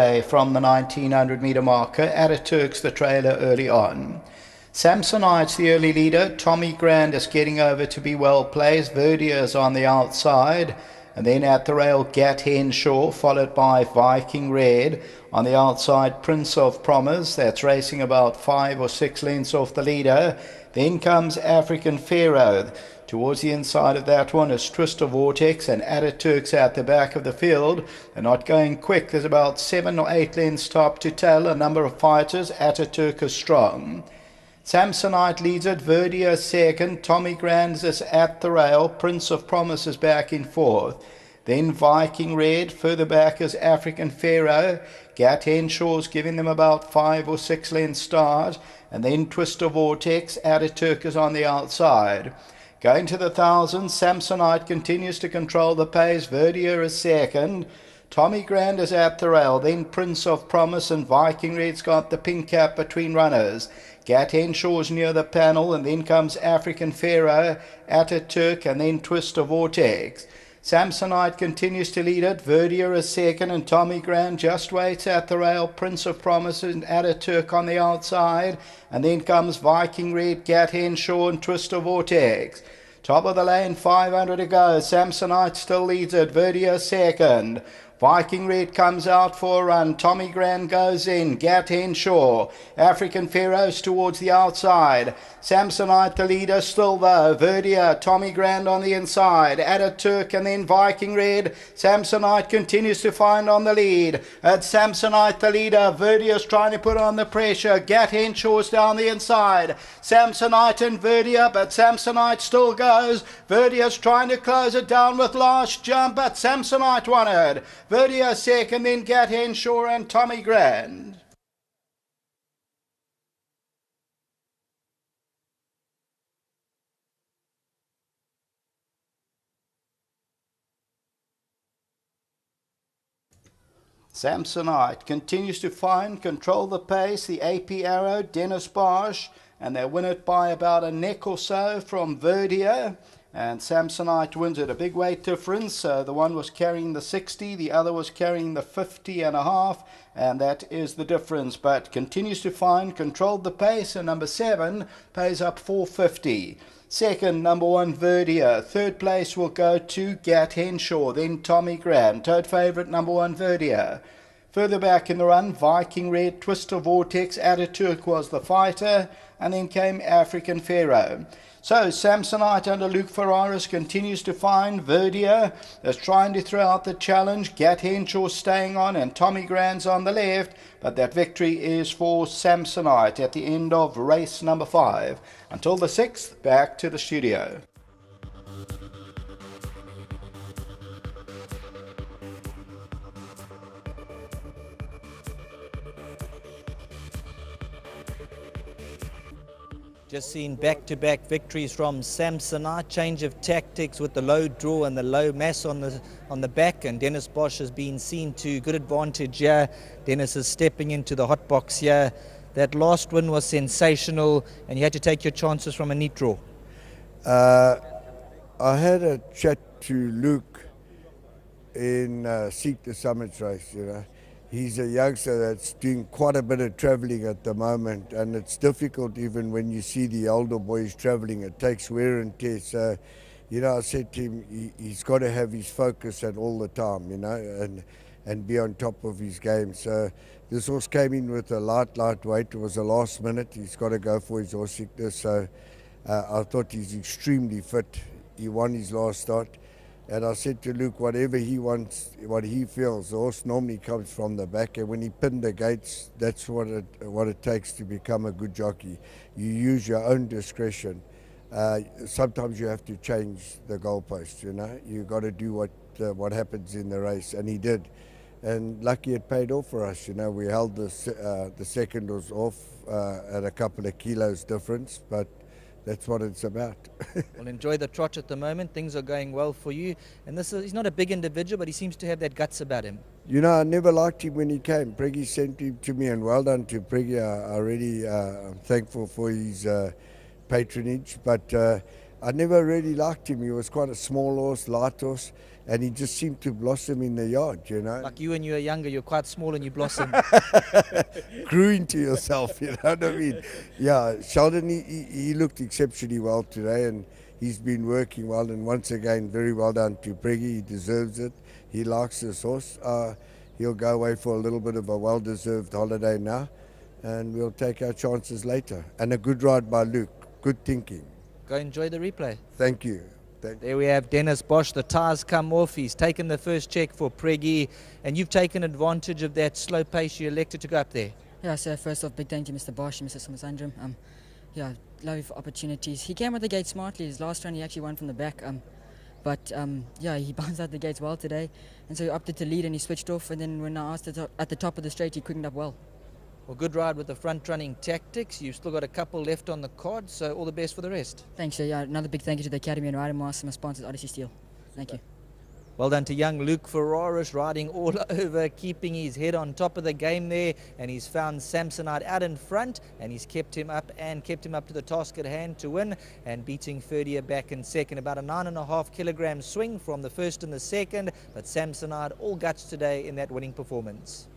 From the 1900-meter marker, Ataturk's the trailer early on. Samsonite's the early leader. Tommy Grand is getting over to be well placed. Verdier's on the outside. And then at the rail, Gat Henshaw, followed by Viking Red. On the outside, Prince of Promise, that's racing about 5 or 6 lengths off the leader. Then comes African Pharaoh. Towards the inside of that one is Twister Vortex, and Ataturk's at the back of the field. They're not going quick. There's about 7 or 8 lengths top to tail. A number of fighters. Ataturk is strong. Samsonite leads it, Verdier second, Tommy Grand is at the rail, Prince of Promise is back in fourth. Then Viking Red, further back is African Pharaoh, Gat Henshaw's giving them about 5 or 6 lengths start, and then Twister Vortex, Ataturk is on the outside. Going to the 1,000, Samsonite continues to control the pace, Verdier is second. Tommy Grand is at the rail, then Prince of Promise and Viking Red's got the pink cap between runners. Gat Henshaw's near the panel, and then comes African Pharaoh, Ataturk, and then Twister Vortex. Samsonite continues to lead it, Verdier is second, and Tommy Grand just waits at the rail, Prince of Promise and Ataturk on the outside, and then comes Viking Red, Gat Henshaw, and Twister Vortex. Top of the lane, 500 to go. Samsonite still leads it. Verdier second. Viking Red comes out for a run. Tommy Grand goes in. Gat Henshaw. African Pharaohs towards the outside. Samsonite the leader still though. Verdier, Tommy Grand on the inside. Ataturk and then Viking Red. Samsonite continues to find on the lead. It's Samsonite the leader. Verdier's trying to put on the pressure. Gat Henshaw's down the inside. Samsonite and Verdier, but Samsonite still goes. Verdier's trying to close it down with last jump, but Samsonite won it. Verdier second, then Gat Henshaw and Tommy Grand. Samsonite continues to control the pace. The AP Arrow, Dennis Bosch, and they win it by about a neck or so from Verdier. And Samsonite wins it. A big weight difference. The one was carrying the 60, the other was carrying the 50.5, and that is the difference. But continues to controlled the pace, and number 7 pays up 450. Second, number 1, Verdier. Third place will go to Gat Henshaw, then Tommy Grand. Third favourite, number 1, Verdier. Further back in the run, Viking Red, Twister Vortex, Ataturk was the fighter, and then came African Pharaoh. So Samsonite under Luke Ferraris continues to Verdier is trying to throw out the challenge. Gat Henshaw staying on, and Tommy Grand's on the left, but that victory is for Samsonite at the end of race number 5. Until the 6th, back to the studio. Just seen back-to-back victories from Samsonite. Change of tactics with the low draw and the low mass on the back, and Dennis Bosch has been seen to good advantage here. Dennis is stepping into the hot box here. That last win was sensational, and you had to take your chances from a neat draw. I had a chat to Luke in Seek the Summit race, He's a youngster that's doing quite a bit of travelling at the moment, and it's difficult even when you see the older boys travelling. It takes wear and tear. So, I said to him, he's got to have his focus at all the time, and be on top of his game. So this horse came in with a light weight. It was the last minute. He's got to go for his horse sickness. So I thought he's extremely fit. He won his last start. And I said to Luke, whatever he wants, what he feels, the horse normally comes from the back. And when he pinned the gates, that's what it takes to become a good jockey. You use your own discretion. Sometimes you have to change the goalposts, You got to do what happens in the race, and he did. And lucky it paid off for us, We held the second was off at a couple of kilos difference, but that's what it's about. Well, enjoy the trot at the moment. Things are going well for you. And he's not a big individual, but he seems to have that guts about him. I never liked him when he came. Preggy sent him to me, and well done to Preggy. I'm thankful for his patronage. But I never really liked him. He was quite a small horse, light horse. and he just seemed to blossom in the yard, you know. Like you when you were younger, you're quite small and you blossom. Grew into yourself, you know what I mean? Yeah, Sheldon, he looked exceptionally well today, and he's been working well, and once again, very well done to Preggy. He deserves it. He likes this horse. He'll go away for a little bit of a well-deserved holiday now, and we'll take our chances later. And a good ride by Luke. Good thinking. Go enjoy the replay. Thank you. There we have Dennis Bosch. The tires come off. He's taken the first check for Preggy, and you've taken advantage of that slow pace. You elected to go up there. Yeah, so first off, big thank you, Mr. Bosch and Mr. Sumasandram. Yeah, love you for opportunities. He came out the gate smartly. His last run, he actually won from the back. But yeah, he bounced out the gates well today, and so he opted to lead and he switched off. And then when I asked at the top of the straight, he quickened up well. Well, good ride with the front-running tactics. You've still got a couple left on the card, so all the best for the rest. Thanks. Yeah, another big thank you to the Academy and Riding Master, my sponsors, Odyssey Steel. Thank you. Well done to young Luke Ferraris, riding all over, keeping his head on top of the game there, and he's found Samsonite out in front, and he's kept him up to the task at hand to win, and beating Ferdia back in second. About a 9.5 kilogram swing from the first and the second, but Samsonite all guts today in that winning performance.